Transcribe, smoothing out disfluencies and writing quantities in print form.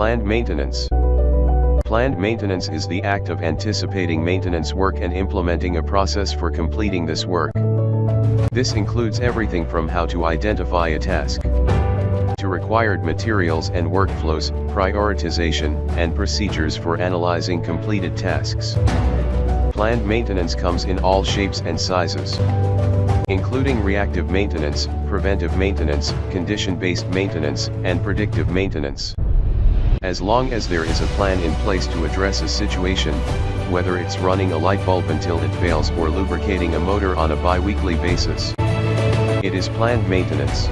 Planned maintenance. Planned maintenance is the act of anticipating maintenance work and implementing a process for completing this work. This includes everything from how to identify a task, to required materials and workflows, prioritization, and procedures for analyzing completed tasks. Planned maintenance comes in all shapes and sizes, including reactive maintenance, preventive maintenance, condition-based maintenance, and predictive maintenance. As long as there is a plan in place to address a situation, whether it's running a light bulb until it fails or lubricating a motor on a bi-weekly basis, it is planned maintenance.